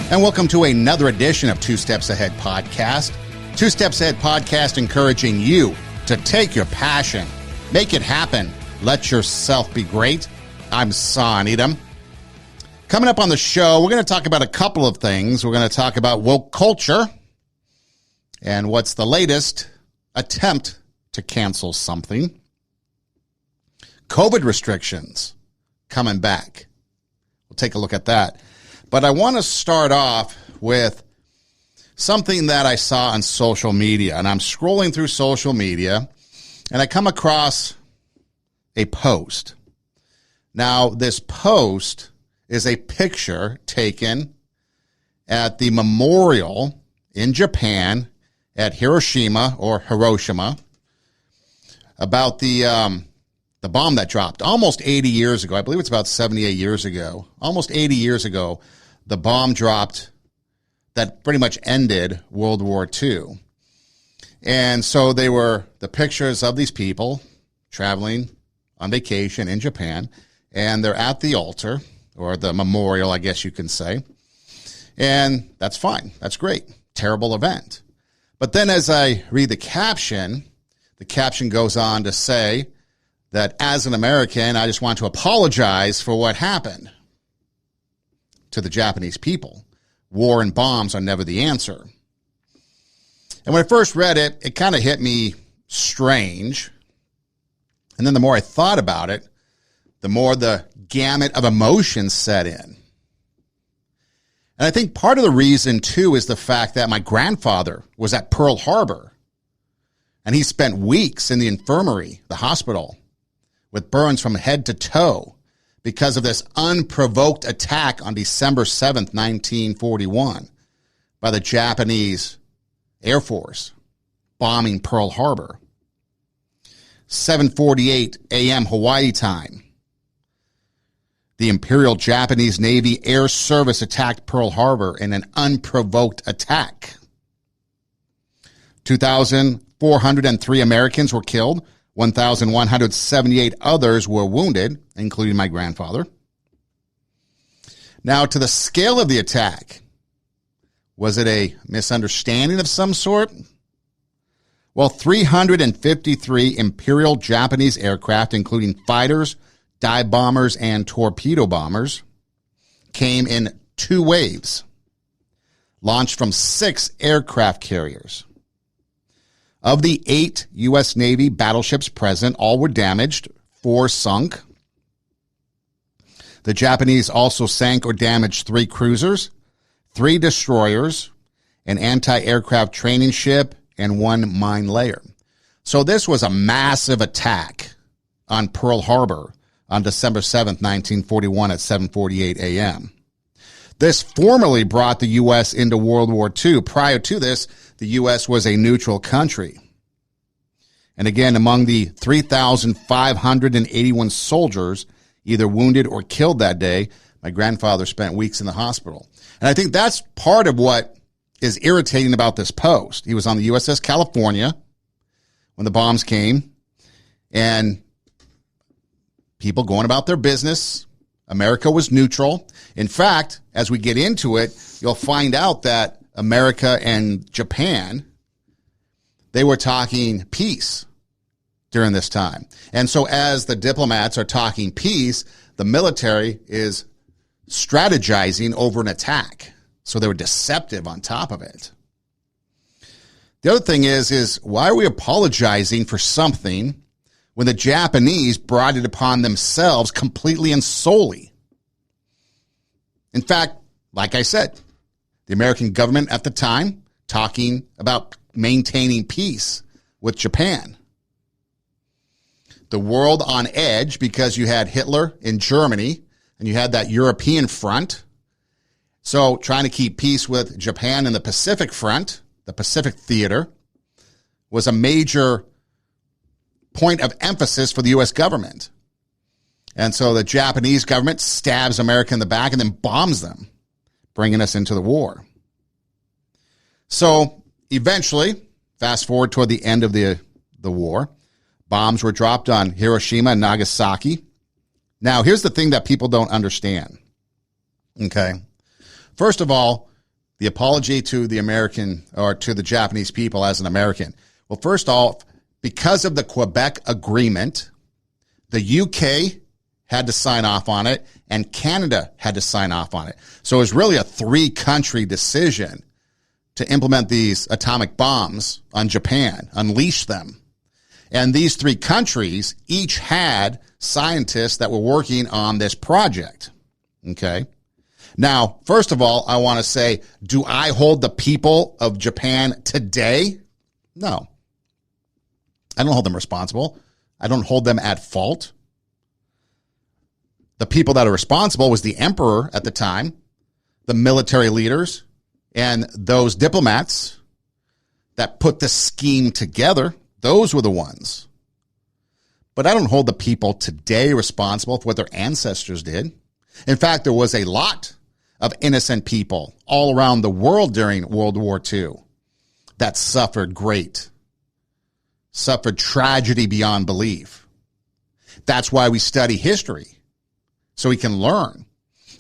And welcome to another edition of Two Steps Ahead Podcast. Two Steps Ahead Podcast encouraging you to take your passion, make it happen, let yourself be great. I'm Son Edom. Coming up on the show, we're going to talk about a couple of things. We're going to talk about woke culture and what's the latest attempt to cancel something. COVID restrictions coming back. We'll take a look at that. But I want to start off with something that I saw on social media. And I'm scrolling through social media, and I come across a post. Now, this post is a picture taken at the memorial in Japan at Hiroshima about the bomb that dropped almost 80 years ago. I believe it's about 78 years ago. Almost 80 years ago, the bomb dropped that pretty much ended World War II. And so they were the pictures of these people traveling on vacation in Japan, and they're at the altar, or the memorial, I guess you can say. And that's fine. That's great. Terrible event. But then as I read the caption goes on to say that as an American, I just want to apologize for what happened to the Japanese people. War and bombs are never the answer. And when I first read it, it kind of hit me strange. And then the more I thought about it, the more the gamut of emotions set in. And I think part of the reason, too, is the fact that my grandfather was at Pearl Harbor, and he spent weeks in the infirmary, the hospital, with burns from head to toe because of this unprovoked attack on December 7th, 1941, by the Japanese Air Force, bombing Pearl Harbor. 7:48 a.m. Hawaii time. The Imperial Japanese Navy Air Service attacked Pearl Harbor in an unprovoked attack. 2,403 Americans were killed. 1,178 others were wounded, including my grandfather. Now, to the scale of the attack, was it a misunderstanding of some sort? Well, 353 Imperial Japanese aircraft, including fighters, dive bombers, and torpedo bombers, came in two waves, launched from 6 aircraft carriers. Of the 8 U.S. Navy battleships present, all were damaged, 4 sunk. The Japanese also sank or damaged 3 cruisers, 3 destroyers, an anti-aircraft training ship, and 1 mine layer. So this was a massive attack on Pearl Harbor on December 7th, 1941 at 7:48 a.m. This formally brought the U.S. into World War II. Prior to this, the U.S. was a neutral country. And again, among the 3,581 soldiers either wounded or killed that day, my grandfather spent weeks in the hospital. And I think that's part of what is irritating about this post. He was on the USS California when the bombs came, and people going about their business. America was neutral. In fact, as we get into it, you'll find out that America and Japan, they were talking peace during this time. And so as the diplomats are talking peace, the military is strategizing over an attack. So they were deceptive on top of it. The other thing is why are we apologizing for something when the Japanese brought it upon themselves completely and solely? In fact, like I said, the American government at the time talking about maintaining peace with Japan. The world on edge because you had Hitler in Germany and you had that European front. So trying to keep peace with Japan in the Pacific front, the Pacific theater, was a major point of emphasis for the U.S. government. And so the Japanese government stabs America in the back and then bombs them, bringing us into the war. So eventually, fast forward toward the end of the war, bombs were dropped on Hiroshima and Nagasaki. Now, here's the thing that people don't understand. Okay. First of all, the apology to the American or to the Japanese people as an American. Well, first off, because of the Quebec Agreement, the UK had to sign off on it and Canada had to sign off on it. So it was really a 3-country decision to implement these atomic bombs on Japan, unleash them. And these 3 countries each had scientists that were working on this project. Okay. Now, first of all, I want to say, do I hold the people of Japan today? No. I don't hold them responsible. I don't hold them at fault. The people that are responsible was the emperor at the time, the military leaders, and those diplomats that put the scheme together. Those were the ones. But I don't hold the people today responsible for what their ancestors did. In fact, there was a lot of innocent people all around the world during World War II that suffered tragedy beyond belief. That's why we study history, so we can learn.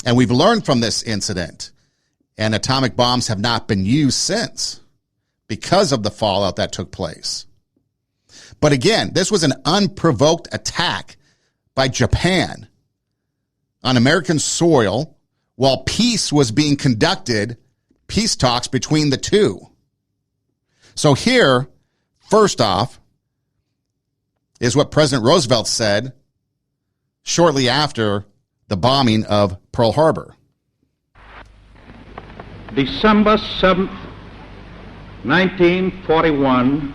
And we've learned from this incident, and atomic bombs have not been used since because of the fallout that took place. But again, this was an unprovoked attack by Japan on American soil while peace was being conducted, peace talks between the two. So here, first off, is what President Roosevelt said shortly after the bombing of Pearl Harbor. December 7th, 1941,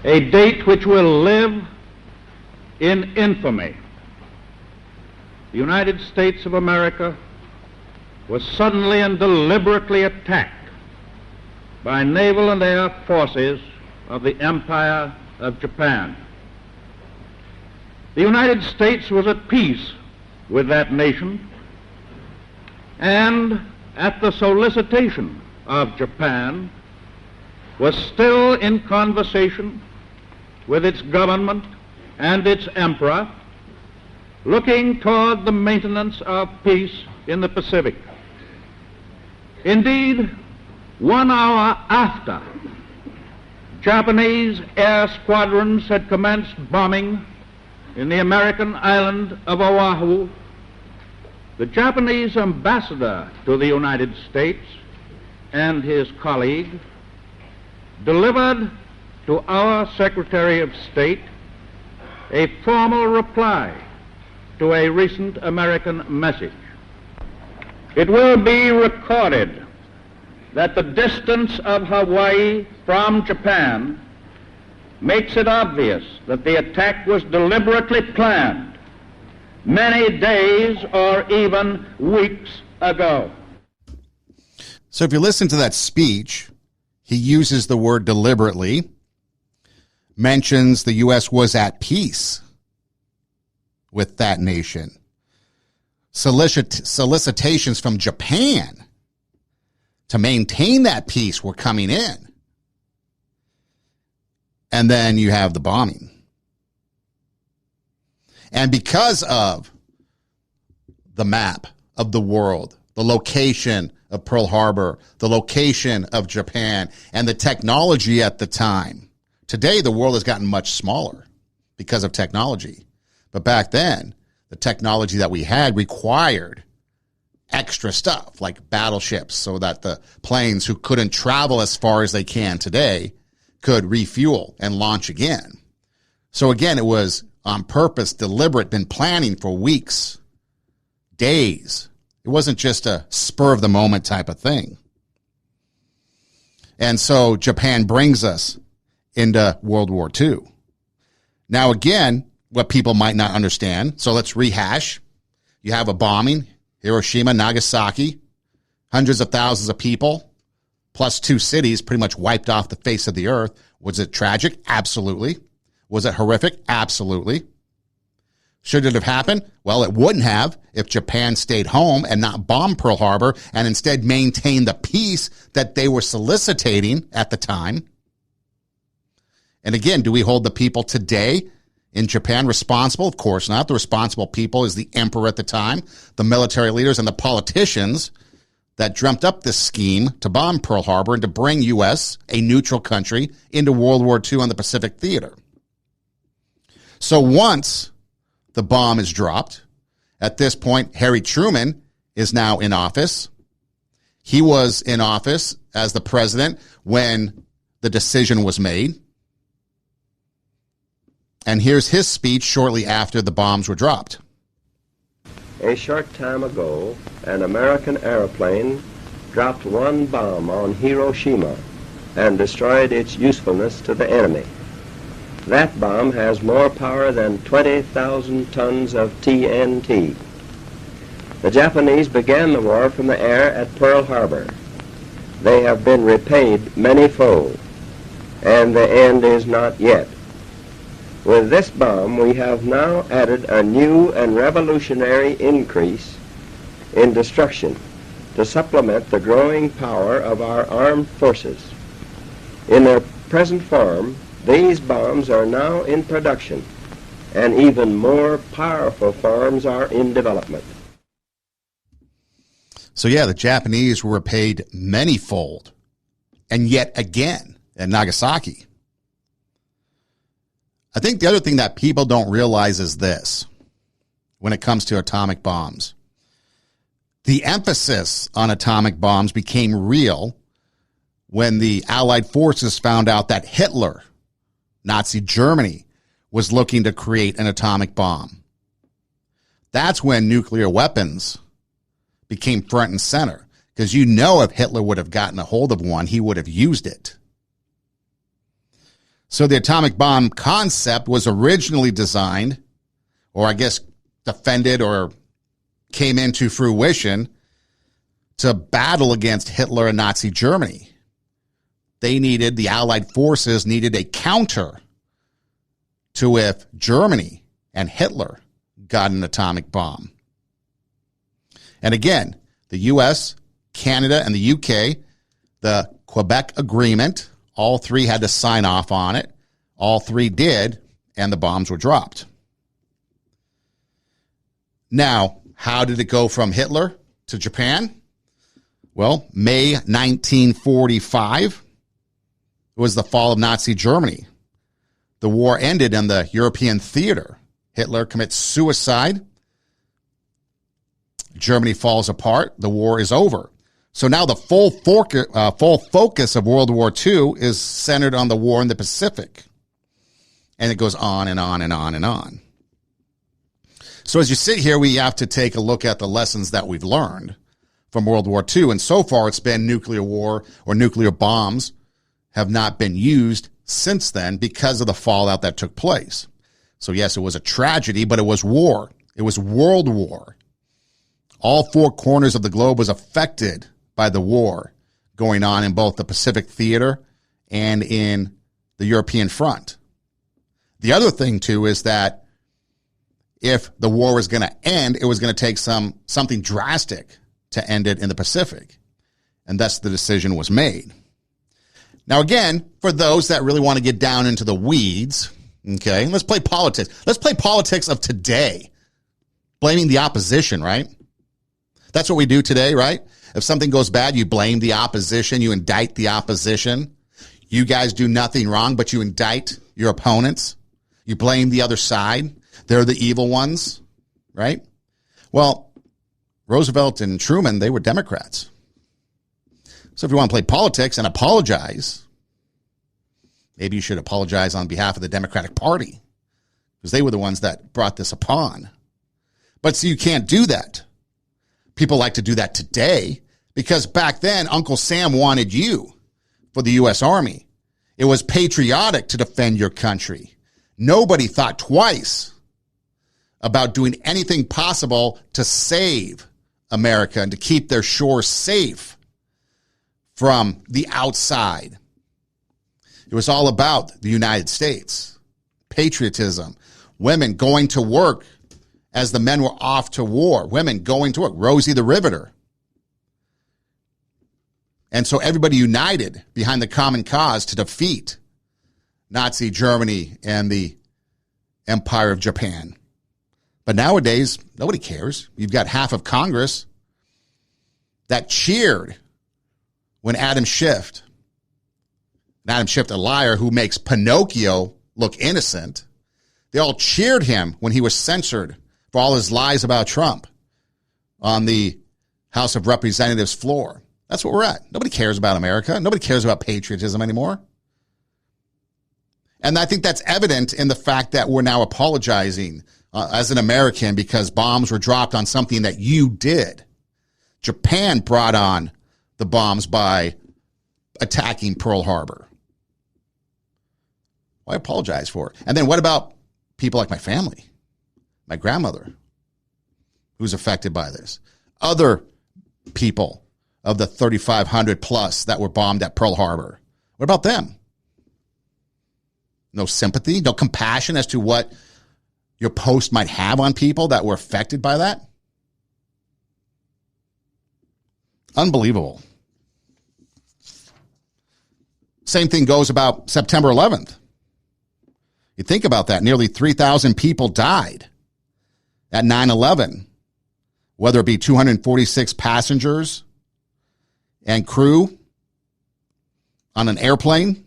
a date which will live in infamy. The United States of America was suddenly and deliberately attacked by naval and air forces of the Empire of Japan. The United States was at peace with that nation, and at the solicitation of Japan was still in conversation with its government and its emperor, looking toward the maintenance of peace in the Pacific. Indeed, 1 hour after Japanese air squadrons had commenced bombing in the American island of Oahu, the Japanese ambassador to the United States and his colleague delivered to our Secretary of State a formal reply to a recent American message. It will be recorded that the distance of Hawaii from Japan makes it obvious that the attack was deliberately planned many days or even weeks ago. So if you listen to that speech, he uses the word deliberately, mentions the U.S. was at peace with that nation. Solicitations from Japan to maintain that peace were coming in. And then you have the bombing. And because of the map of the world, the location of Pearl Harbor, the location of Japan, and the technology at the time, today the world has gotten much smaller because of technology. But back then, the technology that we had required extra stuff like battleships so that the planes who couldn't travel as far as they can today could refuel and launch again. So again, it was on purpose, deliberate, been planning for weeks, days. It wasn't just a spur of the moment type of thing. And so Japan brings us into World War II. Now, again, what people might not understand, so let's rehash. You have a bombing, Hiroshima, Nagasaki, hundreds of thousands of people, plus 2 cities pretty much wiped off the face of the earth. Was it tragic? Absolutely. Was it horrific? Absolutely. Should it have happened? Well, it wouldn't have if Japan stayed home and not bombed Pearl Harbor and instead maintained the peace that they were soliciting at the time. And again, do we hold the people today in Japan responsible? Of course not. The responsible people is the emperor at the time, the military leaders, and the politicians that dreamt up this scheme to bomb Pearl Harbor and to bring U.S., a neutral country, into World War II on the Pacific theater. So once the bomb is dropped, at this point, Harry Truman is now in office. He was in office as the president when the decision was made. And here's his speech shortly after the bombs were dropped. A short time ago, an American airplane dropped one bomb on Hiroshima and destroyed its usefulness to the enemy. That bomb has more power than 20,000 tons of TNT. The Japanese began the war from the air at Pearl Harbor. They have been repaid many-fold, and the end is not yet. With this bomb, we have now added a new and revolutionary increase in destruction to supplement the growing power of our armed forces. In their present form, these bombs are now in production, and even more powerful forms are in development. So yeah, the Japanese were paid many-fold, and yet again at Nagasaki. I think the other thing that people don't realize is this when it comes to atomic bombs. The emphasis on atomic bombs became real when the Allied forces found out that Hitler, Nazi Germany, was looking to create an atomic bomb. That's when nuclear weapons became front and center, because you know if Hitler would have gotten a hold of one, he would have used it. So the atomic bomb concept was originally designed, or I guess defended or came into fruition, to battle against Hitler and Nazi Germany. The Allied forces needed a counter to if Germany and Hitler got an atomic bomb. And again, the U.S., Canada, and the U.K., the Quebec Agreement, all three had to sign off on it. All three did, and the bombs were dropped. Now, how did it go from Hitler to Japan? Well, May 1945 was the fall of Nazi Germany. The war ended in the European theater. Hitler commits suicide. Germany falls apart. The war is over. So now the full focus of World War II is centered on the war in the Pacific. And it goes on and on and on and on. So as you sit here, we have to take a look at the lessons that we've learned from World War II. And so far, it's been nuclear war, or nuclear bombs have not been used since then because of the fallout that took place. So yes, it was a tragedy, but it was war. It was world war. All four corners of the globe was affected by the war going on in both the Pacific theater and in the European front. The other thing, too, is that if the war was going to end, it was going to take something drastic to end it in the Pacific. And thus the decision was made. Now, again, for those that really want to get down into the weeds, okay, let's play politics. Let's play politics of today. Blaming the opposition, right? That's what we do today, right? If something goes bad, you blame the opposition. You indict the opposition. You guys do nothing wrong, but you indict your opponents. You blame the other side. They're the evil ones, right? Well, Roosevelt and Truman, they were Democrats. So if you want to play politics and apologize, maybe you should apologize on behalf of the Democratic Party, because they were the ones that brought this upon. But see, you can't do that. People like to do that today because back then, Uncle Sam wanted you for the U.S. Army. It was patriotic to defend your country. Nobody thought twice about doing anything possible to save America and to keep their shores safe from the outside. It was all about the United States, patriotism, women going to work as the men were off to war, women going to work, Rosie the Riveter. And so everybody united behind the common cause to defeat Nazi Germany and the Empire of Japan. But nowadays, nobody cares. You've got half of Congress that cheered when Adam Schiff, a liar who makes Pinocchio look innocent, they all cheered him when he was censored for all his lies about Trump on the House of Representatives floor. That's what we're at. Nobody cares about America. Nobody cares about patriotism anymore. And I think that's evident in the fact that we're now apologizing as an American because bombs were dropped on something that you did. Japan brought on the bombs by attacking Pearl Harbor. Why apologize for it? And then what about people like my family, my grandmother, who's affected by this? Other people of the 3,500 plus that were bombed at Pearl Harbor. What about them? No sympathy, no compassion as to what your post might have on people that were affected by that? Unbelievable. Same thing goes about September 11th. You think about that. Nearly 3,000 people died at 9/11, whether it be 246 passengers and crew on an airplane,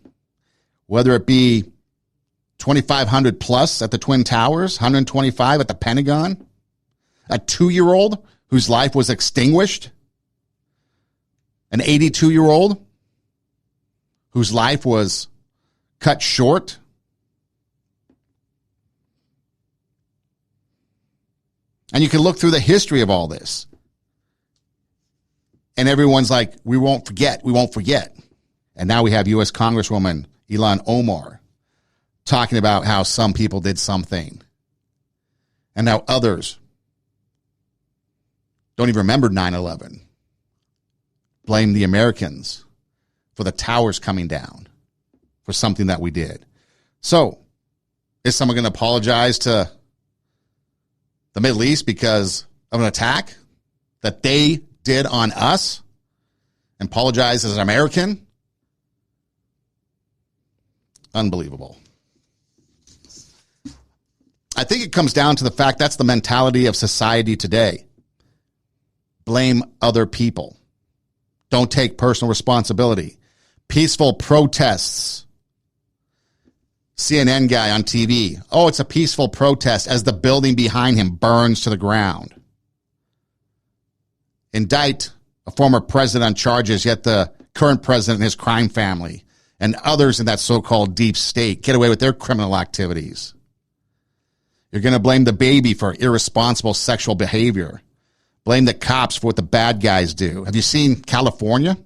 whether it be 2,500 plus at the Twin Towers, 125 at the Pentagon, a 2-year-old whose life was extinguished, an 82-year-old whose life was cut short. And you can look through the history of all this. And everyone's like, we won't forget. And now we have U.S. Congresswoman Ilhan Omar talking about how some people did something. And how others don't even remember 9/11. Blame the Americans for the towers coming down for something that we did. So, is someone going to apologize to the Middle East because of an attack that they did on us and apologize as an American? Unbelievable. I think it comes down to the fact that's the mentality of society today. Blame other people. Don't take personal responsibility. Peaceful protests. CNN guy on TV. Oh, it's a peaceful protest as the building behind him burns to the ground. Indict a former president on charges, yet the current president and his crime family and others in that so-called deep state get away with their criminal activities. You're going to blame the baby for irresponsible sexual behavior. Blame the cops for what the bad guys do. Have you seen California?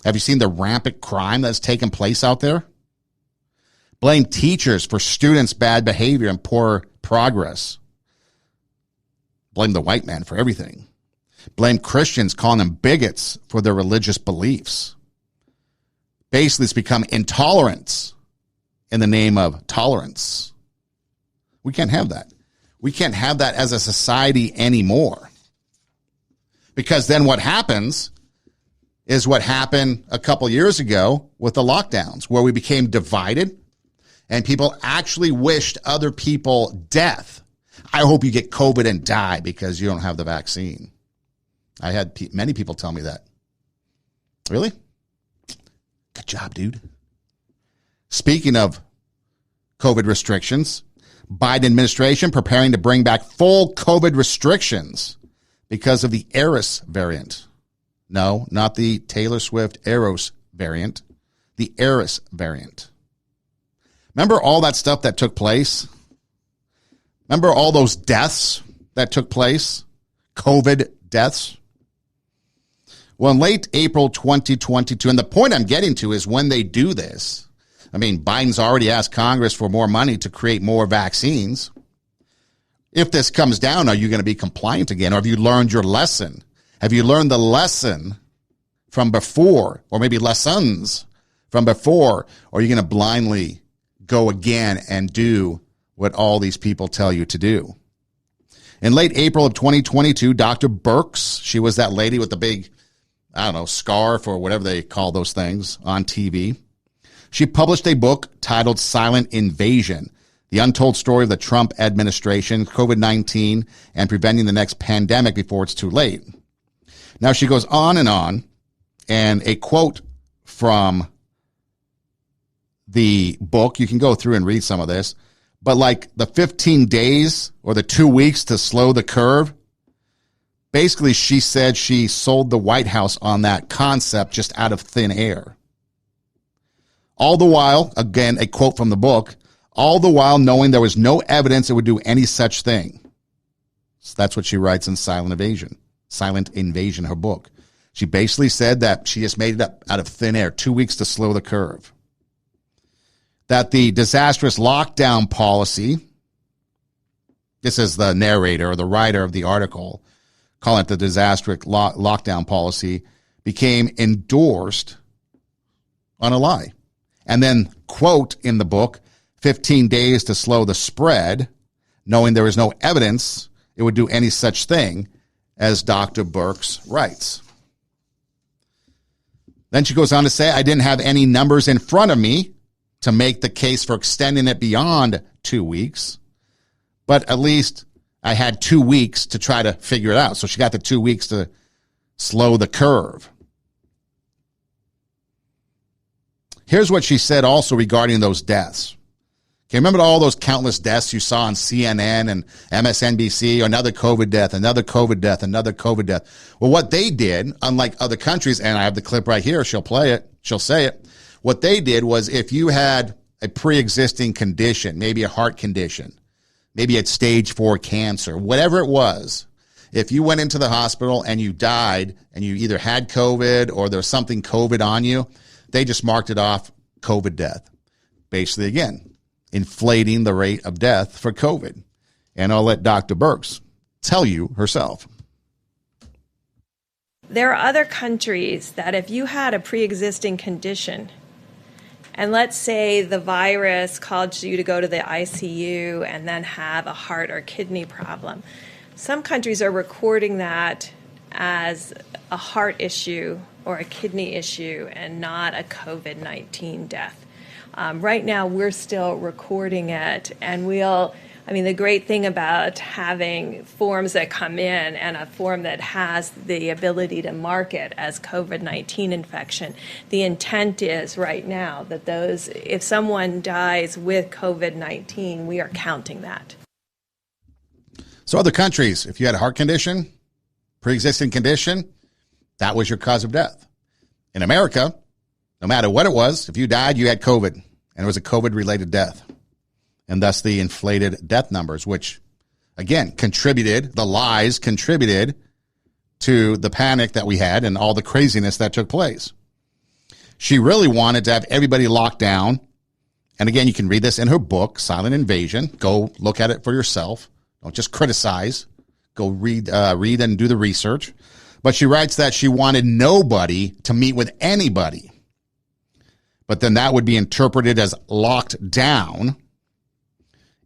Have you seen the rampant crime that's taken place out there? Blame teachers for students' bad behavior and poor progress. Blame the white man for everything. Blame Christians, calling them bigots for their religious beliefs. Basically, it's become intolerance in the name of tolerance. We can't have that. We can't have that as a society anymore. Because then what happens is what happened a couple years ago with the lockdowns, where we became divided and people actually wished other people death. I hope you get COVID and die because you don't have the vaccine. I had many people tell me that. Really? Good job, dude. Speaking of COVID restrictions, Biden administration preparing to bring back full COVID restrictions because of the Eris variant. No, not the Taylor Swift Eros variant, the Eris variant. Remember all that stuff that took place? Remember all those deaths that took place? COVID deaths? Well, in late April 2022, and the point I'm getting to is when they do this, I mean, Biden's already asked Congress for more money to create more vaccines. If this comes down, are you going to be compliant again? Or have you learned your lesson? Have you learned the lesson from before, or maybe lessons from before? Or are you going to blindly go again and do what all these people tell you to do? In late April of 2022, Dr. Birx, she was that lady with the big, I don't know, scarf or whatever they call those things on TV. She published a book titled Silent Invasion, The Untold Story of the Trump Administration, COVID-19, and Preventing the Next Pandemic Before It's Too Late. Now she goes on, and a quote from the book, you can go through and read some of this, but like the 15 days or the 2 weeks to slow the curve, basically she said she sold the White House on that concept just out of thin air. All the while, again, a quote from the book, all the while knowing there was no evidence it would do any such thing. So that's what she writes in Silent Invasion, her book. She basically said that she just made it up out of thin air, 2 weeks to slow the curve. That the disastrous lockdown policy, this is the narrator or the writer of the article, calling it the disastrous lockdown policy, became endorsed on a lie. And then, quote in the book, 15 days to slow the spread, knowing there is no evidence it would do any such thing, as Dr. Birx writes. Then she goes on to say, I didn't have any numbers in front of me to make the case for extending it beyond 2 weeks, but at least I had 2 weeks to try to figure it out. So she got the 2 weeks to slow the curve. Here's what she said also regarding those deaths. Okay, remember all those countless deaths you saw on CNN and MSNBC, another COVID death, another COVID death, another COVID death. Well, what they did, unlike other countries, and I have the clip right here, she'll play it, she'll say it. What they did was if you had a pre-existing condition, maybe a heart condition, maybe at stage 4 cancer, whatever it was, if you went into the hospital and you died and you either had COVID or there was something COVID on you, they just marked it off COVID death. Basically, again, inflating the rate of death for COVID. And I'll let Dr. Birx tell you herself. There are other countries that if you had a pre-existing condition, and let's say the virus caused you to go to the ICU and then have a heart or kidney problem, some countries are recording that as a heart issue or a kidney issue and not a COVID-19 death. Right now, we're still recording it, and the great thing about having forms that come in and a form that has the ability to mark it as COVID-19 infection, the intent is right now that if someone dies with COVID-19, we are counting that. So other countries, if you had a heart condition, pre-existing condition, that was your cause of death. In America, no matter what it was, if you died, you had COVID, and it was a COVID-related death. And thus the inflated death numbers, which, again, the lies contributed to the panic that we had and all the craziness that took place. She really wanted to have everybody locked down. And again, you can read this in her book, Silent Invasion. Go look at it for yourself. Don't just criticize. Go read and do the research. But she writes that she wanted nobody to meet with anybody. But then that would be interpreted as locked down.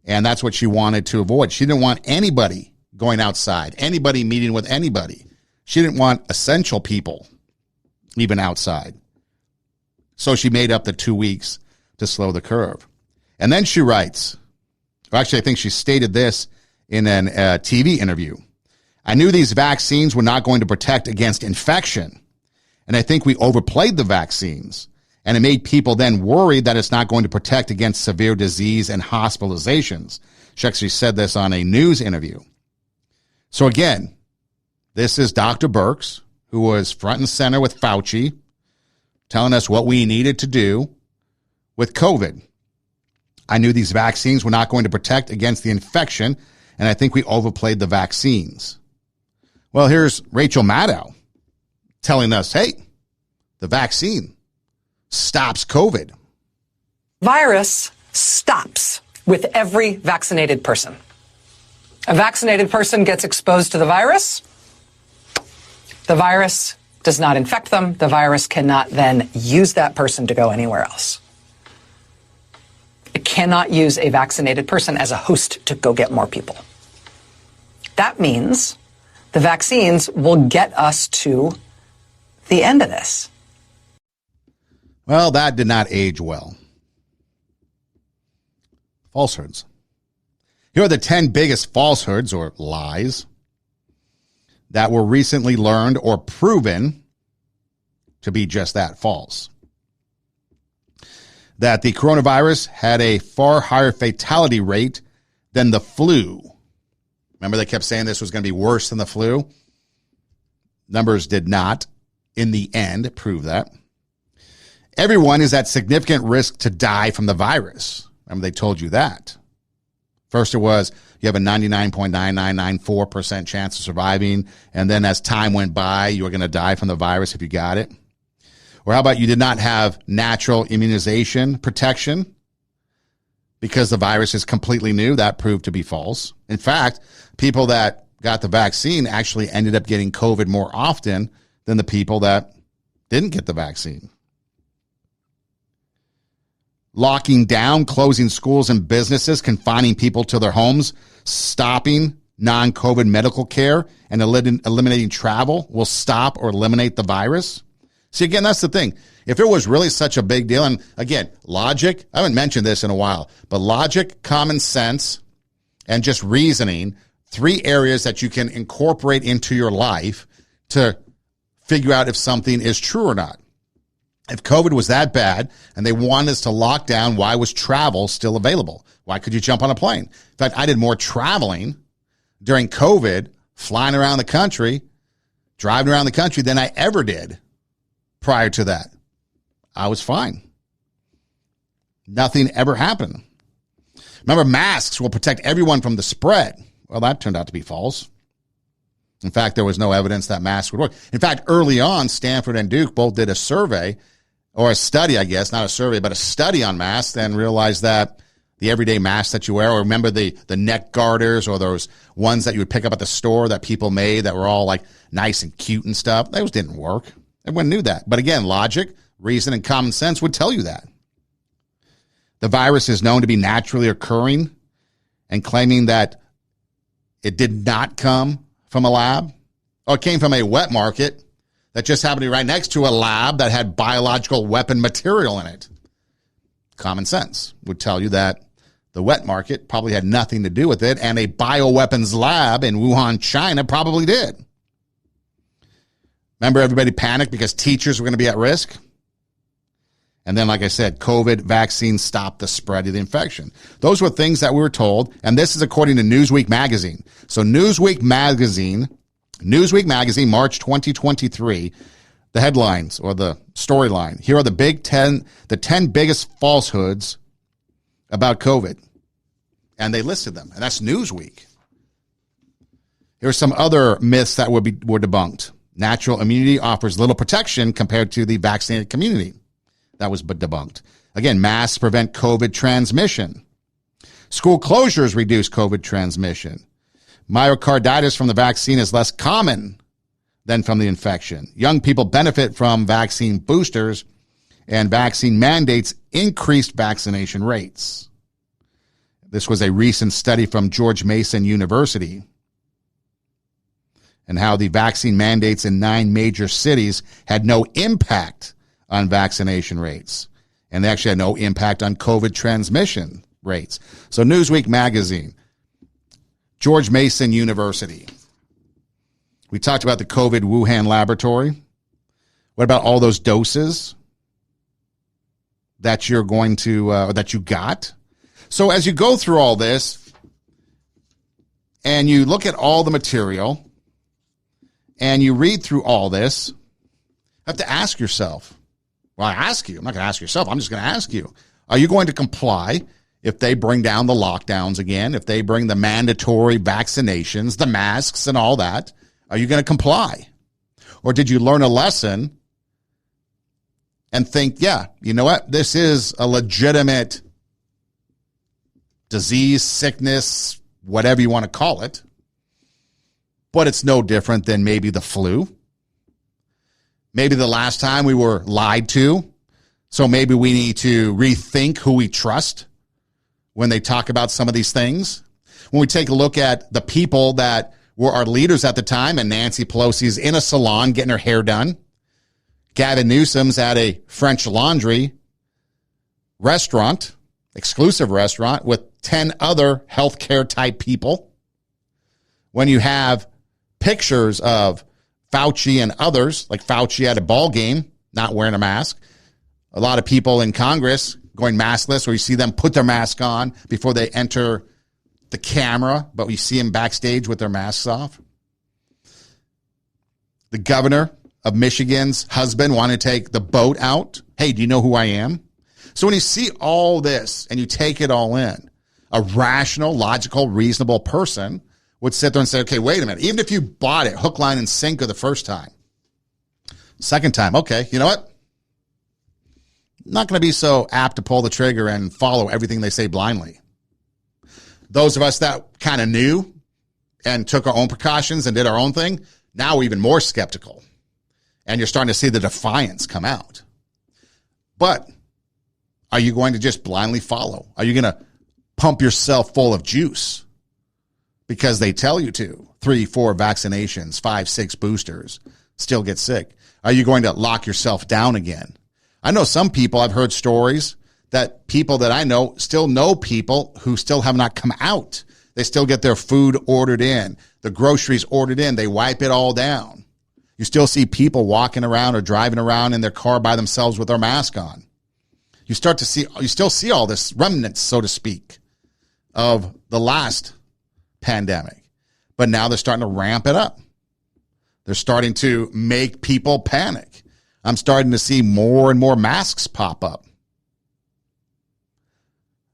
And that's what she wanted to avoid. She didn't want anybody going outside, anybody meeting with anybody. She didn't want essential people even outside. So she made up the 2 weeks to slow the curve. And then she writes, actually, I think she stated this in a TV interview. I knew these vaccines were not going to protect against infection. And I think we overplayed the vaccines. And it made people then worried that it's not going to protect against severe disease and hospitalizations. She actually said this on a news interview. So again, this is Dr. Birx, who was front and center with Fauci, telling us what we needed to do with COVID. I knew these vaccines were not going to protect against the infection, and I think we overplayed the vaccines. Well, here's Rachel Maddow telling us, hey, the vaccine stops COVID. Virus stops with every vaccinated person. A vaccinated person gets exposed to the virus. The virus does not infect them. The virus cannot then use that person to go anywhere else. It cannot use a vaccinated person as a host to go get more people. That means the vaccines will get us to the end of this. Well, that did not age well. Falsehoods. Here are the 10 biggest falsehoods or lies that were recently learned or proven to be just that, false. That the coronavirus had a far higher fatality rate than the flu. Remember, they kept saying this was going to be worse than the flu? Numbers did not, in the end, prove that. Everyone is at significant risk to die from the virus. Remember, they told you that. First, it was you have a 99.9994% chance of surviving, and then as time went by, you were going to die from the virus if you got it. Or how about you did not have natural immunization protection because the virus is completely new? That proved to be false. In fact, people that got the vaccine actually ended up getting COVID more often than the people that didn't get the vaccine. Locking down, closing schools and businesses, confining people to their homes, stopping non-COVID medical care, and eliminating travel will stop or eliminate the virus. See, again, that's the thing. If it was really such a big deal, and again, logic, I haven't mentioned this in a while, but logic, common sense, and just reasoning, 3 areas that you can incorporate into your life to figure out if something is true or not. If COVID was that bad and they wanted us to lock down, why was travel still available? Why could you jump on a plane? In fact, I did more traveling during COVID, flying around the country, driving around the country than I ever did prior to that. I was fine. Nothing ever happened. Remember, masks will protect everyone from the spread. Well, that turned out to be false. In fact, there was no evidence that masks would work. In fact, early on, Stanford and Duke both did a survey, or a study, I guess, not a survey, but a study on masks, and realized that the everyday masks that you wear, or remember the neck garters or those ones that you would pick up at the store that people made that were all like nice and cute and stuff, those didn't work. Everyone knew that. But again, logic, reason, and common sense would tell you that. The virus is known to be naturally occurring, and claiming that it did not come from a lab, or it came from a wet market that just happened to be right next to a lab that had biological weapon material in it. Common sense would tell you that the wet market probably had nothing to do with it, and a bioweapons lab in Wuhan, China probably did. Remember, everybody panicked because teachers were going to be at risk? And then, like I said, COVID vaccines stopped the spread of the infection. Those were things that we were told, and this is according to Newsweek magazine. So Newsweek magazine, March 2023, the headlines or the storyline. Here are the 10 biggest falsehoods about COVID. And they listed them, and that's Newsweek. Here's some other myths that were debunked. Natural immunity offers little protection compared to the vaccinated community. That was debunked. Again, masks prevent COVID transmission. School closures reduce COVID transmission. Myocarditis from the vaccine is less common than from the infection. Young people benefit from vaccine boosters, and vaccine mandates increased vaccination rates. This was a recent study from George Mason University, and how the vaccine mandates in 9 major cities had no impact on vaccination rates. And they actually had no impact on COVID transmission rates. So Newsweek magazine, George Mason University. We talked about the COVID Wuhan laboratory. What about all those doses that you're going to, or that you got? So as you go through all this and you look at all the material, and you read through all this, you have to ask yourself, well, I ask you, I'm not going to ask yourself, I'm just going to ask you, are you going to comply if they bring down the lockdowns again, if they bring the mandatory vaccinations, the masks and all that? Are you going to comply? Or did you learn a lesson and think, yeah, you know what, this is a legitimate disease, sickness, whatever you want to call it, but it's no different than maybe the flu. Maybe the last time we were lied to. So maybe we need to rethink who we trust when they talk about some of these things. When we take a look at the people that were our leaders at the time, and Nancy Pelosi's in a salon getting her hair done. Gavin Newsom's at a French Laundry restaurant, exclusive restaurant, with 10 other healthcare type people. When you have pictures of Fauci and others, like Fauci at a ball game, not wearing a mask. A lot of people in Congress going maskless, or you see them put their mask on before they enter the camera, but we see them backstage with their masks off. The governor of Michigan's husband wanted to take the boat out. Hey, do you know who I am? So when you see all this and you take it all in, a rational, logical, reasonable person would sit there and say, okay, wait a minute. Even if you bought it hook, line, and sinker the first time, second time, okay, you know what? Not going to be so apt to pull the trigger and follow everything they say blindly. Those of us that kind of knew and took our own precautions and did our own thing, now we're even more skeptical. And you're starting to see the defiance come out. But are you going to just blindly follow? Are you going to pump yourself full of juice because they tell you to? 3, 4 vaccinations, 5, 6 boosters, still get sick. Are you going to lock yourself down again? I know some people, I've heard stories that people that I know still know people who still have not come out. They still get their food ordered in, the groceries ordered in. They wipe it all down. You still see people walking around or driving around in their car by themselves with their mask on. You still see all this remnants, so to speak, of the last pandemic. But now they're starting to ramp it up. They're starting to make people panic. I'm starting to see more and more masks pop up.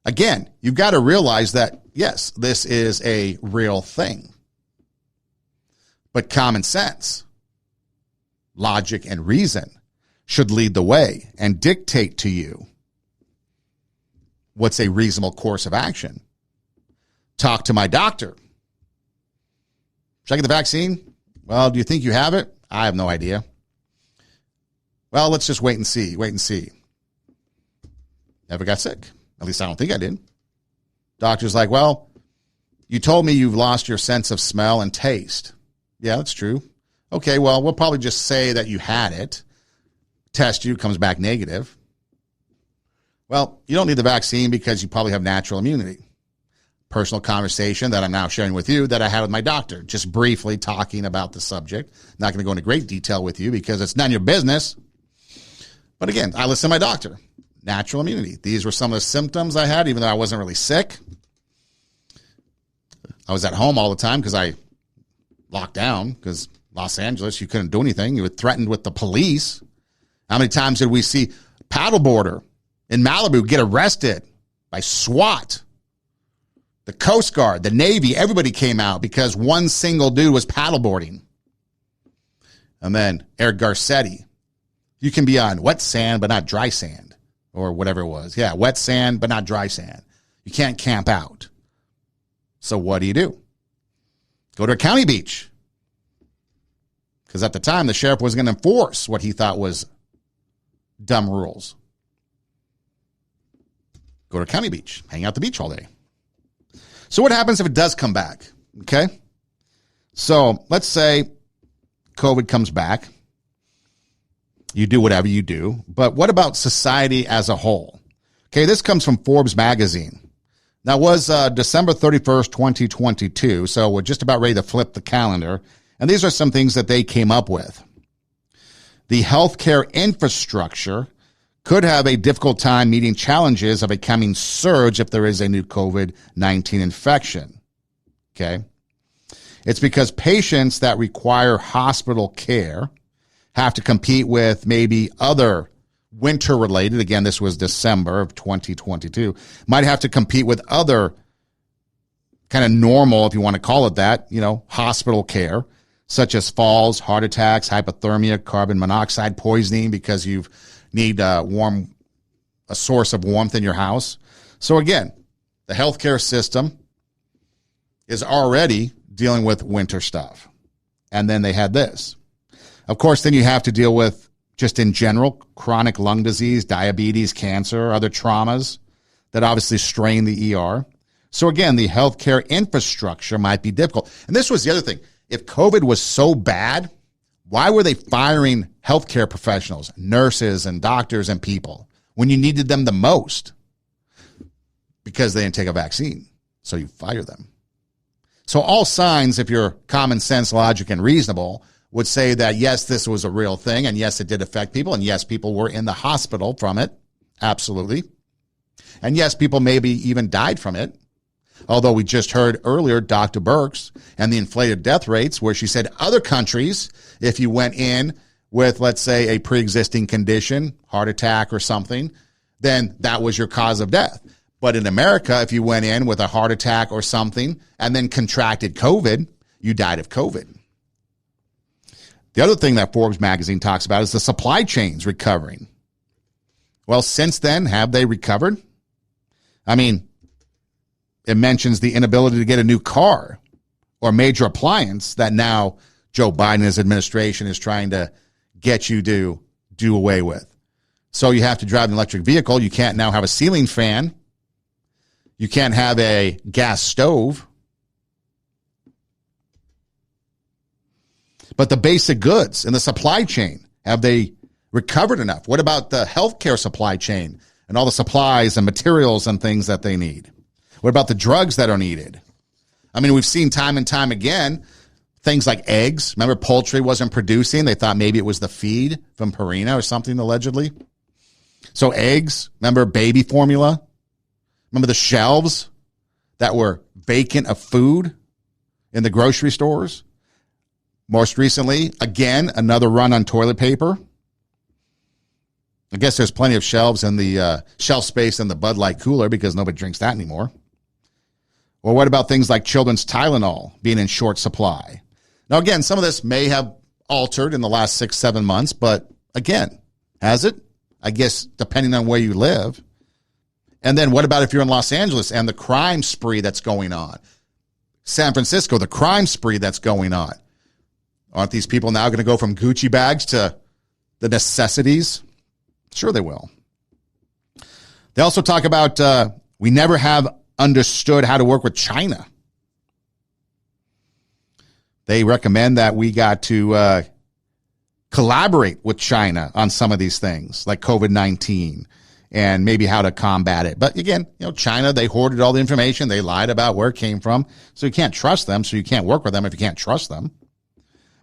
Again, you've got to realize that, yes, this is a real thing. But common sense, logic, and reason should lead the way and dictate to you what's a reasonable course of action. Talk to my doctor. Should I get the vaccine? Well, do you think you have it? I have no idea. Well, let's just wait and see. Never got sick. At least I don't think I did. Doctor's like, well, you told me you've lost your sense of smell and taste. Yeah, that's true. Okay, well, we'll probably just say that you had it. Test you, comes back negative. Well, you don't need the vaccine because you probably have natural immunity. Personal conversation that I'm now sharing with you that I had with my doctor, just briefly talking about the subject. Not going to go into great detail with you because it's none of your business. But again, I listen to my doctor. Natural immunity. These were some of the symptoms I had, even though I wasn't really sick. I was at home all the time because I locked down because Los Angeles, you couldn't do anything. You were threatened with the police. How many times did we see paddleboarder in Malibu get arrested by SWAT? The Coast Guard, the Navy, everybody came out because one single dude was paddleboarding. And then Eric Garcetti. You can be on wet sand, but not dry sand, or whatever it was. Yeah, wet sand, but not dry sand. You can't camp out. So what do? Go to a county beach. Because at the time, the sheriff was going to enforce what he thought was dumb rules. Go to a county beach. Hang out the beach all day. So what happens if it does come back? Okay. So let's say COVID comes back. You do whatever you do. But what about society as a whole? Okay, this comes from Forbes magazine. That was December 31st, 2022. So we're just about ready to flip the calendar. And these are some things that they came up with. The healthcare infrastructure could have a difficult time meeting challenges of a coming surge if there is a new COVID-19 infection. Okay. It's because patients that require hospital care have to compete with maybe other winter-related, again, this was December of 2022, might have to compete with other kind of normal, if you want to call it that, hospital care, such as falls, heart attacks, hypothermia, carbon monoxide poisoning because you need a source of warmth in your house. So again, the healthcare system is already dealing with winter stuff. And then they had this. Of course, then you have to deal with, just in general, chronic lung disease, diabetes, cancer, other traumas that obviously strain the ER. So again, the healthcare infrastructure might be difficult. And this was the other thing. If COVID was so bad, why were they firing healthcare professionals, nurses and doctors and people when you needed them the most? Because they didn't take a vaccine. So you fire them. So all signs, if you're common sense, logic, and reasonable, would say that, yes, this was a real thing, and yes, it did affect people, and yes, people were in the hospital from it. Absolutely. And yes, people maybe even died from it. Although we just heard earlier Dr. Birx and the inflated death rates, where she said other countries, if you went in with, let's say, a pre-existing condition, heart attack or something, then that was your cause of death. But in America, if you went in with a heart attack or something and then contracted COVID, you died of COVID. The other thing that Forbes magazine talks about is the supply chains recovering. Well, since then, have they recovered? I mean, it mentions the inability to get a new car or major appliance that now Joe Biden and his administration is trying to get you to do away with. So you have to drive an electric vehicle. You can't now have a ceiling fan. You can't have a gas stove. But the basic goods in the supply chain, have they recovered enough? What about the healthcare supply chain and all the supplies and materials and things that they need? What about the drugs that are needed? I mean, we've seen time and time again, things like eggs. Remember, poultry wasn't producing. They thought maybe it was the feed from Purina or something, allegedly. So eggs, remember baby formula? Remember the shelves that were vacant of food in the grocery stores? Most recently, again, another run on toilet paper. I guess there's plenty of shelves in the shelf space in the Bud Light cooler because nobody drinks that anymore. Or what about things like children's Tylenol being in short supply? Now, again, some of this may have altered in the last 6-7 months, but again, has it? I guess depending on where you live. And then what about if you're in Los Angeles and the crime spree that's going on? San Francisco, the crime spree that's going on. Aren't these people now going to go from Gucci bags to the necessities? Sure they will. They also talk about we never have understood how to work with China. They recommend that we got to collaborate with China on some of these things, like COVID-19, and maybe how to combat it. But again, China, they hoarded all the information. They lied about where it came from. So you can't trust them. So you can't work with them if you can't trust them.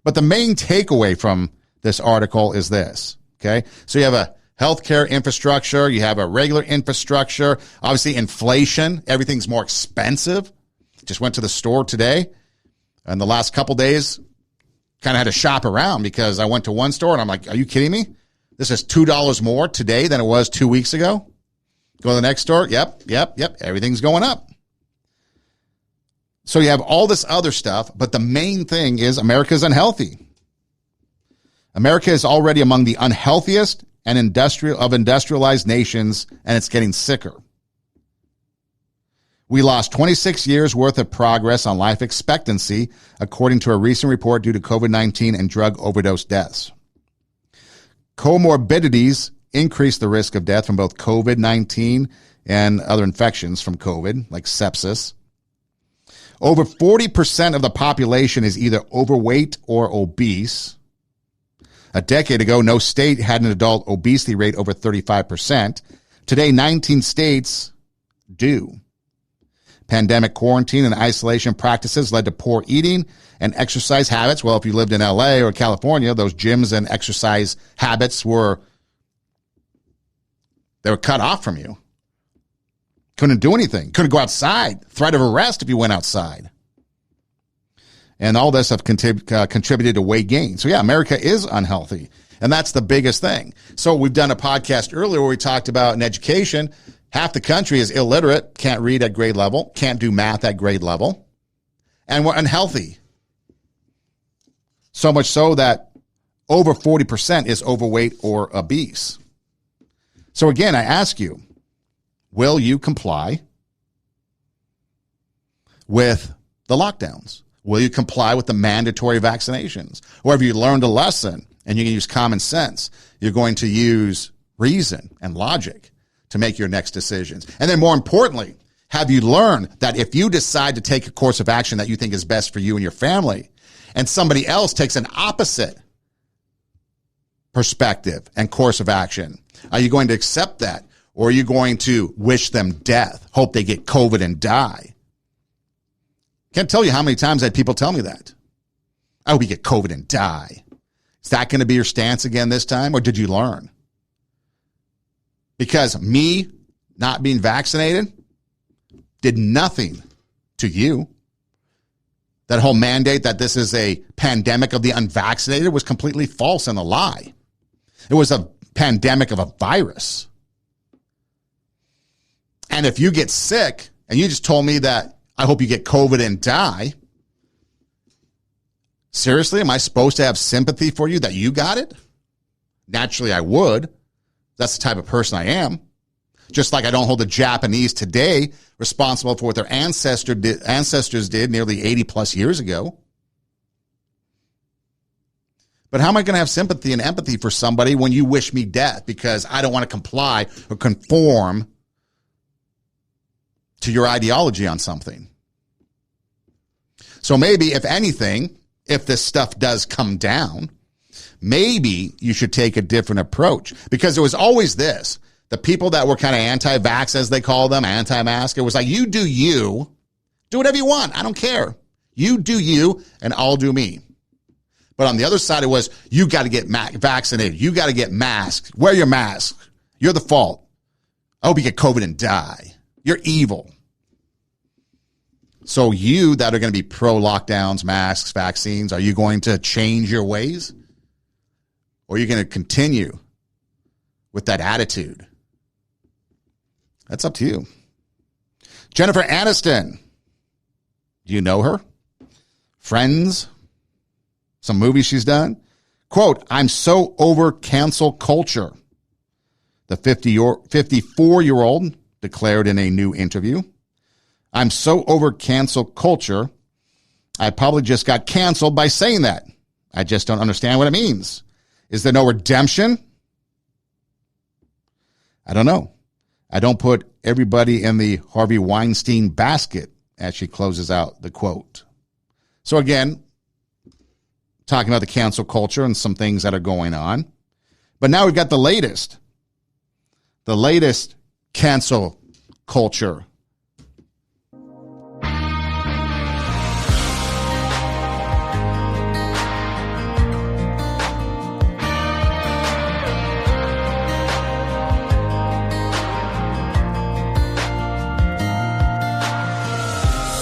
But the main takeaway from this article is this, okay? So you have a healthcare infrastructure. You have a regular infrastructure. Obviously, inflation. Everything's more expensive. Just went to the store today. And the last couple days, kind of had to shop around because I went to one store and I'm like, are you kidding me? This is $2 more today than it was 2 weeks ago. Go to the next store. Yep. Everything's going up. So you have all this other stuff, but the main thing is America's unhealthy. America is already among the unhealthiest and industrialized nations, and it's getting sicker. We lost 26 years worth of progress on life expectancy, according to a recent report due to COVID-19 and drug overdose deaths. Comorbidities increase the risk of death from both COVID-19 and other infections from COVID, like sepsis. Over 40% of the population is either overweight or obese. A decade ago, no state had an adult obesity rate over 35%. Today, 19 states do. Pandemic quarantine and isolation practices led to poor eating and exercise habits. Well, if you lived in LA or California, those gyms and exercise habits were cut off from you. Couldn't do anything. Couldn't go outside. Threat of arrest if you went outside. And all this have contributed to weight gain. So yeah, America is unhealthy. And that's the biggest thing. So we've done a podcast earlier where we talked about in education, half the country is illiterate, can't read at grade level, can't do math at grade level, and we're unhealthy. So much so that over 40% is overweight or obese. So again, I ask you, will you comply with the lockdowns? Will you comply with the mandatory vaccinations? Or have you learned a lesson and you can use common sense? You're going to use reason and logic to make your next decisions. And then more importantly, have you learned that if you decide to take a course of action that you think is best for you and your family, and somebody else takes an opposite perspective and course of action, are you going to accept that? Or are you going to wish them death, hope they get COVID and die? Can't tell you how many times I had people tell me that. I hope you get COVID and die. Is that going to be your stance again this time, or did you learn? Because me not being vaccinated did nothing to you. That whole mandate that this is a pandemic of the unvaccinated was completely false and a lie. It was a pandemic of a virus. And if you get sick and you just told me that I hope you get COVID and die, seriously, am I supposed to have sympathy for you that you got it? Naturally, I would. That's the type of person I am. Just like I don't hold the Japanese today responsible for what their ancestors did nearly 80 plus years ago. But how am I going to have sympathy and empathy for somebody when you wish me death because I don't want to comply or conform to your ideology on something? So maybe, if anything, if this stuff does come down, maybe you should take a different approach, because there was always this. The people that were kind of anti-vax, as they call them, anti-mask, it was like, you do you. Do whatever you want. I don't care. You do you, and I'll do me. But on the other side, it was, you got to get vaccinated. You got to get masked. Wear your mask. You're the fault. I hope you get COVID and die. You're evil. So you that are going to be pro-lockdowns, masks, vaccines, are you going to change your ways? Or are you going to continue with that attitude? That's up to you. Jennifer Aniston. Do you know her? Friends? Some movies she's done? Quote, I'm so over cancel culture. The 54-year-old declared in a new interview. I'm so over cancel culture, I probably just got canceled by saying that. I just don't understand what it means. Is there no redemption? I don't know. I don't put everybody in the Harvey Weinstein basket, as she closes out the quote. So again, talking about the cancel culture and some things that are going on. But now we've got the latest cancel culture.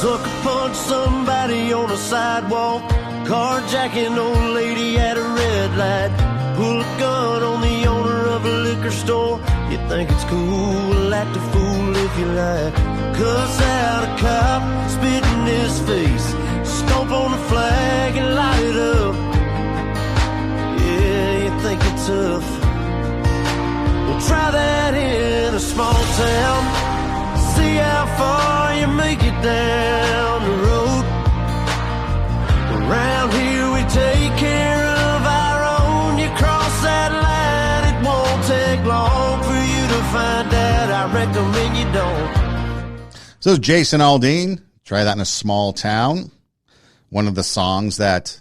Sucker punch somebody on a sidewalk, carjacking old lady at a red light, pull a gun on the owner of a liquor store. You think it's cool, act a fool if you like. Cuss out a cop, spit in his face, stomp on the flag and light it up. Yeah, you think it's tough. Well, try that in a small town. See how far you make it down the road. Around here we take care of our own. You cross that line, it won't take long for you to find out. I recommend you don't. So this is Jason Aldean. Try that in a small town. One of the songs that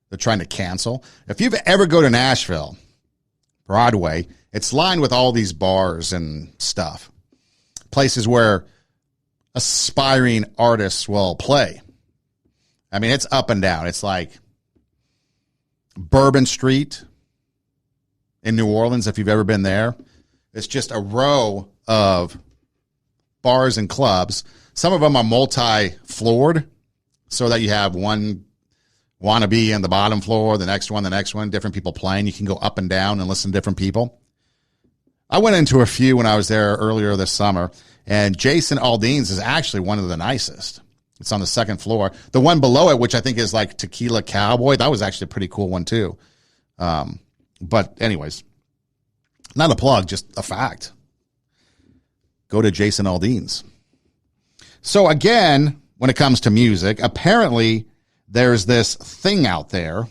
they're trying to cancel. If you've ever go to Nashville, Broadway, it's lined with all these bars and stuff. Places where aspiring artists will play. I mean, it's up and down. It's like Bourbon Street in New Orleans, if you've ever been there. It's just a row of bars and clubs. Some of them are multi-floored, so that you have one wannabe on the bottom floor, the next one, different people playing. You can go up and down and listen to different people. I went into a few when I was there earlier this summer, and Jason Aldean's is actually one of the nicest. It's on the second floor. The one below it, which I think is like Tequila Cowboy, that was actually a pretty cool one too. But anyways, not a plug, just a fact. Go to Jason Aldean's. So again, when it comes to music, apparently there's this thing out there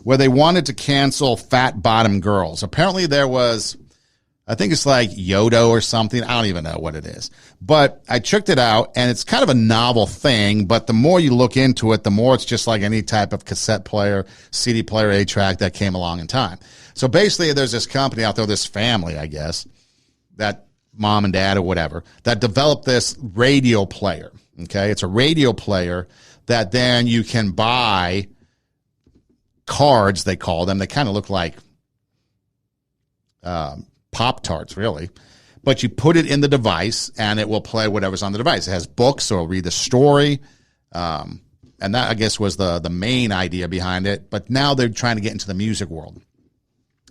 where they wanted to cancel fat bottom girls. Apparently there was, I think it's like Yodo or something. I don't even know what it is. But I checked it out, and it's kind of a novel thing, but the more you look into it, the more it's just like any type of cassette player, CD player, 8-track that came along in time. So basically there's this company out there, this family, I guess, that mom and dad or whatever, that developed this radio player, Okay. It's a radio player that then you can buy cards, they call them. They kind of look like Pop-Tarts, really. But you put it in the device, and it will play whatever's on the device. It has books, so it'll read the story. And that, I guess, was the main idea behind it. But now they're trying to get into the music world.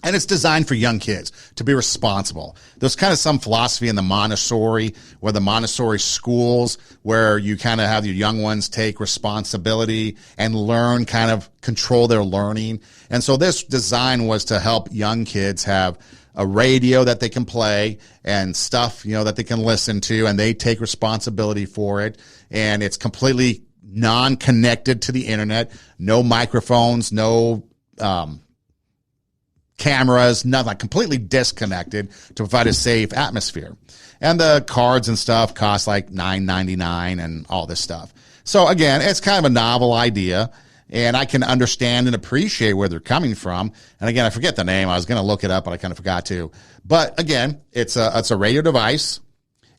And it's designed for young kids to be responsible. There's kind of some philosophy in the Montessori, where the Montessori schools, where you kind of have your young ones take responsibility and learn, kind of control their learning. And so this design was to help young kids have a radio that they can play and stuff, that they can listen to, and they take responsibility for it. And it's completely non-connected to the internet, no microphones, no, cameras, nothing, like completely disconnected to provide a safe atmosphere. And the cards and stuff cost like $9.99 and all this stuff. So again, it's kind of a novel idea, and I can understand and appreciate where they're coming from. And again, I forget the name. I was going to look it up, but I kind of forgot to. But again, it's a radio device,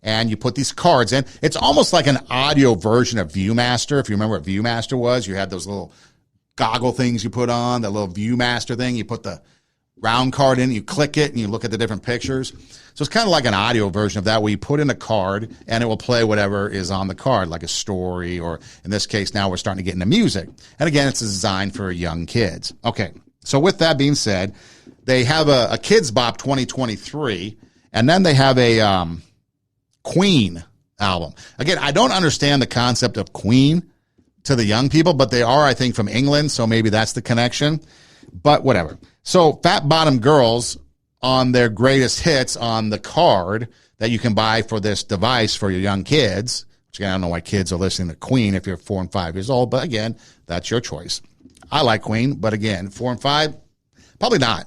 and you put these cards in. It's almost like an audio version of Viewmaster. If you remember what Viewmaster was, you had those little goggle things you put on, that little Viewmaster thing. You put the round card in, you click it, and you look at the different pictures. So it's kind of like an audio version of that, where you put in a card and it will play whatever is on the card, like a story, or in this case, now we're starting to get into music. And again, it's designed for young kids. Okay. So with that being said, they have a Kids Bop 2023, and then they have a Queen album. Again, I don't understand the concept of Queen to the young people, but they are, I think, from England, so maybe that's the connection. But whatever. So Fat Bottom Girls, on their greatest hits on the card that you can buy for this device for your young kids, which again, I don't know why kids are listening to Queen if you're 4 and 5 years old, but again, that's your choice. I like Queen, but again, 4 and 5, probably not.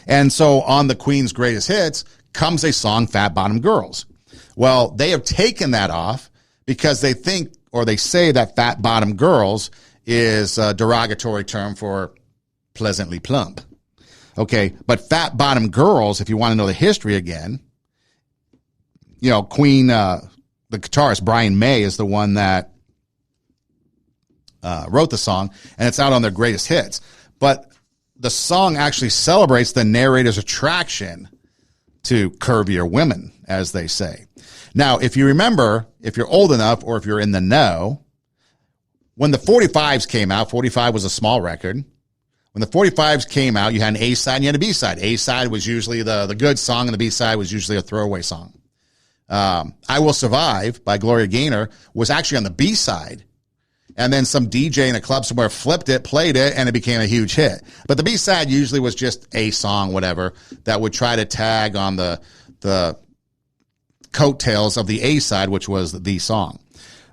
And so on the Queen's greatest hits comes a song, Fat Bottom Girls. Well, they have taken that off because they think, or they say, that Fat Bottom Girls is a derogatory term for pleasantly plump. Okay, but Fat Bottom Girls, if you want to know the history again, Queen, the guitarist Brian May is the one that wrote the song, and it's out on their greatest hits. But the song actually celebrates the narrator's attraction to curvier women, as they say. Now, if you remember, if you're old enough or if you're in the know, when the 45s came out, 45 was a small record. When the 45s came out, you had an A-side and you had a B-side. A-side was usually the good song, and the B-side was usually a throwaway song. I Will Survive by Gloria Gaynor was actually on the B-side. And then some DJ in a club somewhere flipped it, played it, and it became a huge hit. But the B-side usually was just a song, whatever, that would try to tag on the coattails of the A-side, which was the song.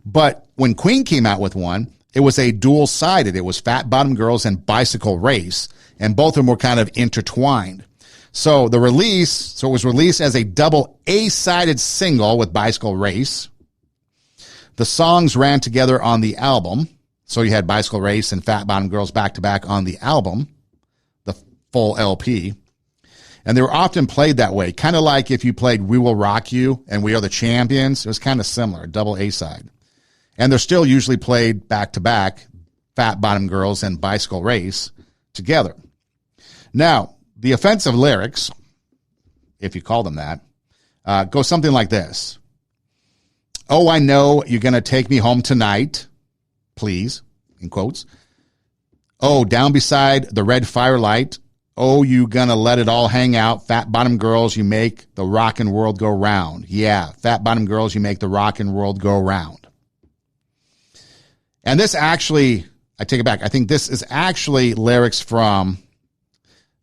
But when Queen came out with one, it was a dual-sided. It was Fat Bottom Girls and Bicycle Race, and both of them were kind of intertwined. So it was released as a double A-sided single with Bicycle Race. The songs ran together on the album. So you had Bicycle Race and Fat Bottom Girls back-to-back on the album, the full LP. And they were often played that way, kind of like if you played We Will Rock You and We Are the Champions. It was kind of similar, double A-side. And they're still usually played back-to-back, Fat Bottom Girls and Bicycle Race together. Now, the offensive lyrics, if you call them that, go something like this. Oh, I know you're going to take me home tonight, please, in quotes. Oh, down beside the red firelight. Oh, you going to let it all hang out. Fat Bottom Girls, you make the rockin' world go round. Yeah, Fat Bottom Girls, you make the rockin' world go round. And this actually, I take it back. I think this is actually lyrics from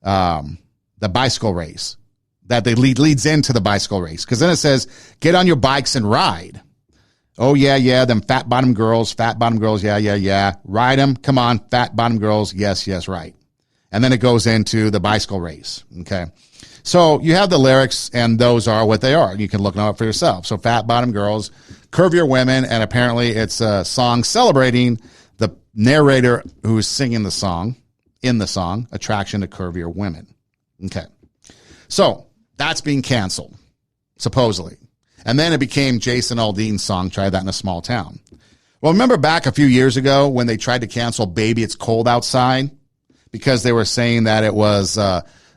the Bicycle Race, that they leads into the Bicycle Race. Because then it says, get on your bikes and ride. Oh, yeah, them Fat Bottom Girls, yeah. Ride them, come on, Fat Bottom Girls, yes, right. And then it goes into the Bicycle Race, okay? So you have the lyrics, and those are what they are. You can look them up for yourself. So Fat Bottom Girls, curvier women, and apparently it's a song celebrating the narrator who's singing the song, in the song, attraction to curvier women. Okay. So that's being canceled, supposedly. And then it became Jason Aldean's song, Try That in a Small Town. Well, remember back a few years ago when they tried to cancel Baby It's Cold Outside because they were saying that it was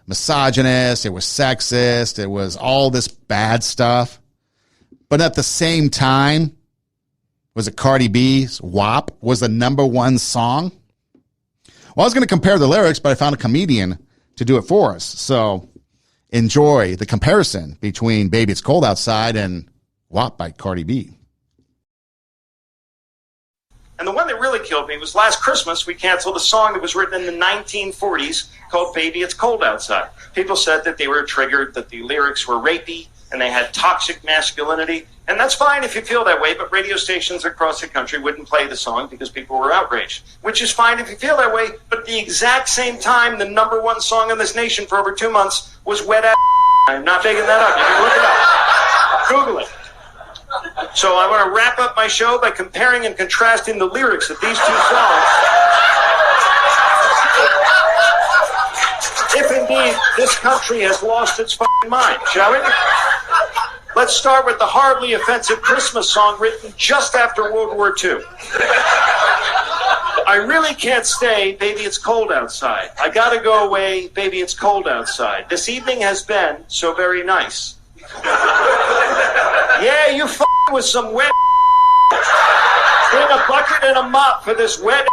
misogynist, it was sexist, it was all this bad stuff. But at the same time, was it Cardi B's WAP was the number one song? Well, I was going to compare the lyrics, but I found a comedian to do it for us. So enjoy the comparison between Baby It's Cold Outside and WAP by Cardi B. And the one that really killed me was last Christmas, we canceled a song that was written in the 1940s called Baby It's Cold Outside. People said that they were triggered, that the lyrics were rapey, and they had toxic masculinity. And that's fine if you feel that way, but radio stations across the country wouldn't play the song because people were outraged. Which is fine if you feel that way, but at the exact same time, the number one song in this nation for over 2 months was Wet Ass. I'm not making that up. You can look it up. Google it. So I want to wrap up my show by comparing and contrasting the lyrics of these two songs. If indeed this country has lost its fucking mind, shall we? Let's start with the horribly offensive Christmas song written just after World War II. I really can't stay, baby, it's cold outside. I gotta go away, baby, it's cold outside. This evening has been so very nice. Yeah, you f***ing with some wet. Bring a bucket and a mop for this wet.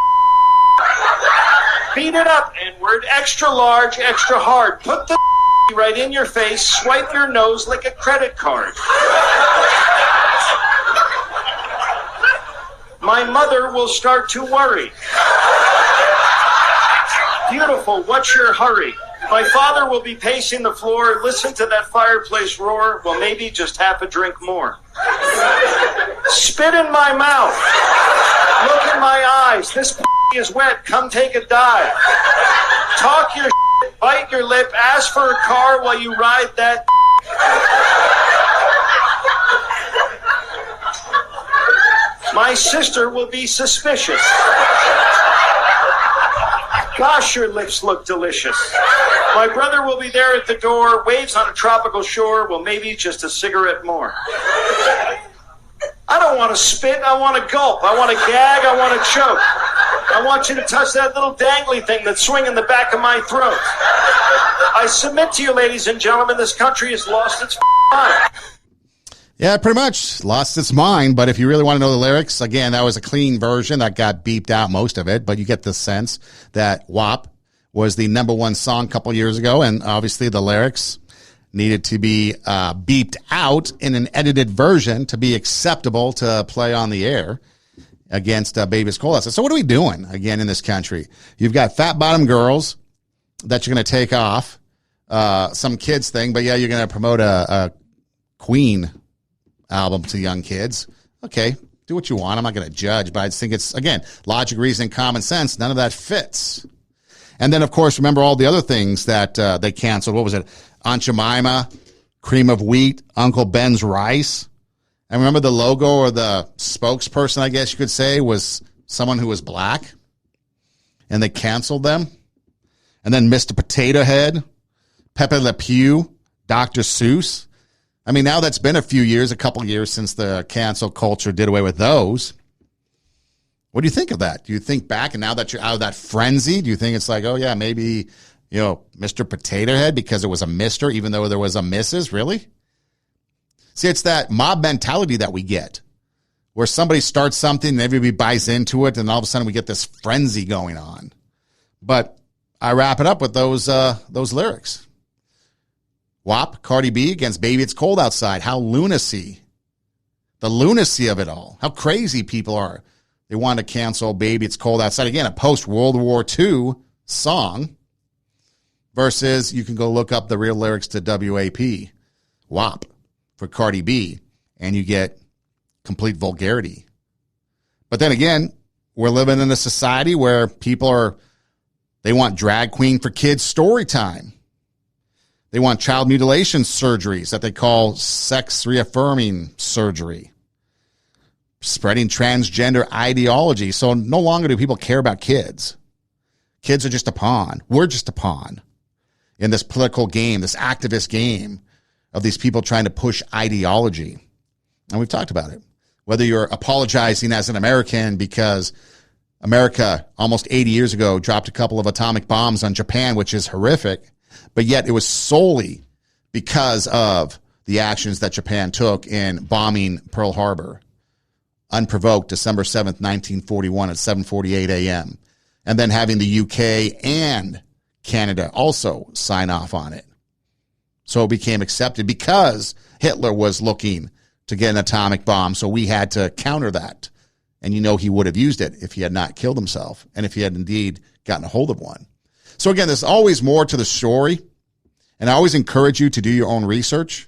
Beat it up, N-word, extra large, extra hard. Put the right in your face, swipe your nose like a credit card. My mother will start to worry. Beautiful, what's your hurry? My father will be pacing the floor, listen to that fireplace roar, well, maybe just half a drink more. Spit in my mouth. Look in my eyes. This is wet. Come take a dive. Talk your shit, bite your lip, ask for a car while you ride that. My sister will be suspicious. Gosh, your lips look delicious. My brother will be there at the door, waves on a tropical shore, well, maybe just a cigarette more. I don't want to spit, I want to gulp. I want to gag, I want to choke. I want you to touch that little dangly thing that's swinging the back of my throat. I submit to you, ladies and gentlemen, this country has lost its mind. Yeah, pretty much lost its mind. But if you really want to know the lyrics, again, that was a clean version that got beeped out most of it. But you get the sense that WAP was the number one song a couple years ago. And obviously the lyrics needed to be beeped out in an edited version to be acceptable to play on the air against Baby It's Cold Outside. So what are we doing again in this country? You've got fat bottom girls that you're going to take off some kids thing. But yeah, you're going to promote a Queen album to young kids. Okay, do what you want. I'm not going to judge, but I just think it's, again, logic, reason, common sense. None of that fits. And then, of course, remember all the other things that they canceled. What was it? Aunt Jemima, Cream of Wheat, Uncle Ben's Rice. And remember the logo or the spokesperson, I guess you could say, was someone who was black. And they canceled them. And then Mr. Potato Head, Pepe Le Pew, Dr. Seuss. I mean, now that's been a few years, a couple years since the cancel culture did away with those. What do you think of that? Do you think back, and now that you're out of that frenzy, do you think it's like, oh, yeah, maybe, you know, Mr. Potato Head because it was a Mr., even though there was a Mrs.? Really? See, it's that mob mentality that we get where somebody starts something and everybody buys into it, and all of a sudden we get this frenzy going on. But I wrap it up with those lyrics. WAP, Cardi B against Baby It's Cold Outside. How lunacy. The lunacy of it all. How crazy people are. They want to cancel Baby It's Cold Outside. Again, a post-World War II song versus you can go look up the real lyrics to WAP, WAP, for Cardi B, and you get complete vulgarity. But then again, we're living in a society where they want drag queen for kids story time. They want child mutilation surgeries that they call sex reaffirming surgery. Spreading transgender ideology. So no longer do people care about kids. Kids are just a pawn. We're just a pawn in this political game, this activist game of these people trying to push ideology. And we've talked about it. Whether you're apologizing as an American because America almost 80 years ago dropped a couple of atomic bombs on Japan, which is horrific, but yet it was solely because of the actions that Japan took in bombing Pearl Harbor, unprovoked, December 7th, 1941 at 7:48 a.m., and then having the UK and Canada also sign off on it. So it became accepted because Hitler was looking to get an atomic bomb, so we had to counter that. And you know he would have used it if he had not killed himself and if he had indeed gotten a hold of one. So again, there's always more to the story, and I always encourage you to do your own research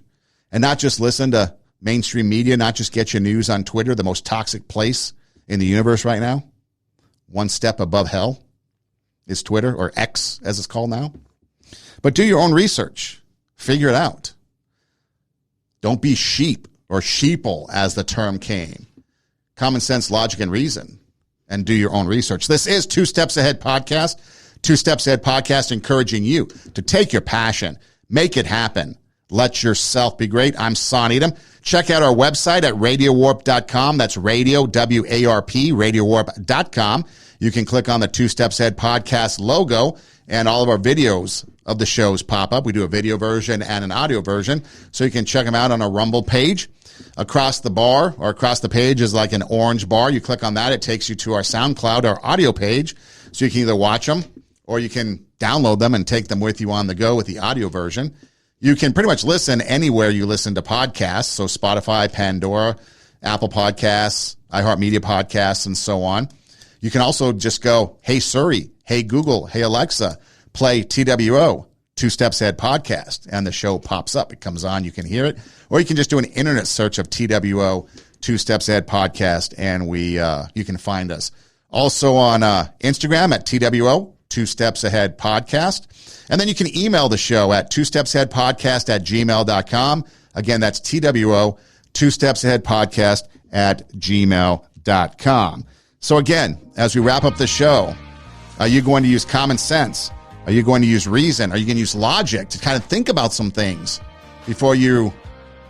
and not just listen to mainstream media, not just get your news on Twitter, the most toxic place in the universe right now. One step above hell is Twitter, or X as it's called now. But do your own research. Figure it out. Don't be sheep or sheeple as the term came. Common sense, logic, and reason, and do your own research. This is Two Steps Ahead Podcast. Two Steps Ahead Podcast encouraging you to take your passion, make it happen. Let yourself be great. I'm Son Edom. Check out our website at radiowarp.com. That's radio, W-A-R-P, radiowarp.com. You can click on the Two Steps Ahead Podcast logo, and all of our videos of the shows pop up. We do a video version and an audio version, so you can check them out on our Rumble page. Across the bar or across the page is like an orange bar. You click on that, it takes you to our SoundCloud, our audio page, so you can either watch them or you can download them and take them with you on the go with the audio version. You can pretty much listen anywhere you listen to podcasts, so Spotify, Pandora, Apple Podcasts, iHeartMedia Podcasts, and so on. You can also just go, hey Siri, hey Google, hey Alexa, play TWO, Two Steps Ahead Podcast, and the show pops up. It comes on, you can hear it. Or you can just do an internet search of TWO, Two Steps Ahead Podcast, and you can find us. Also on Instagram at TWO, Two Steps Ahead Podcast. And then you can email the show at twostepsaheadpodcast@gmail.com. Again, that's TWO, Two Steps Ahead Podcast @gmail.com. So again, as we wrap up the show, are you going to use common sense? Are you going to use reason? Are you going to use logic to kind of think about some things before you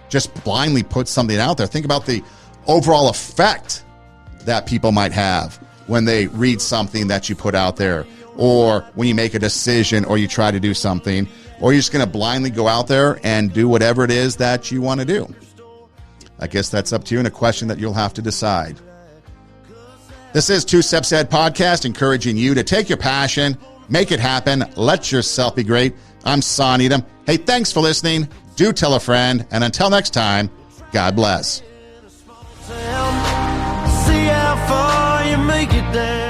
just blindly put something out there? Think about the overall effect that people might have when they read something that you put out there, or when you make a decision or you try to do something, or you're just going to blindly go out there and do whatever it is that you want to do. I guess that's up to you and a question that you'll have to decide. This is Two Steps Ahead Podcast, encouraging you to take your passion, make it happen, let yourself be great. I'm Son Edom. Hey, thanks for listening. Do tell a friend, and until next time, God bless. See how far you make it there.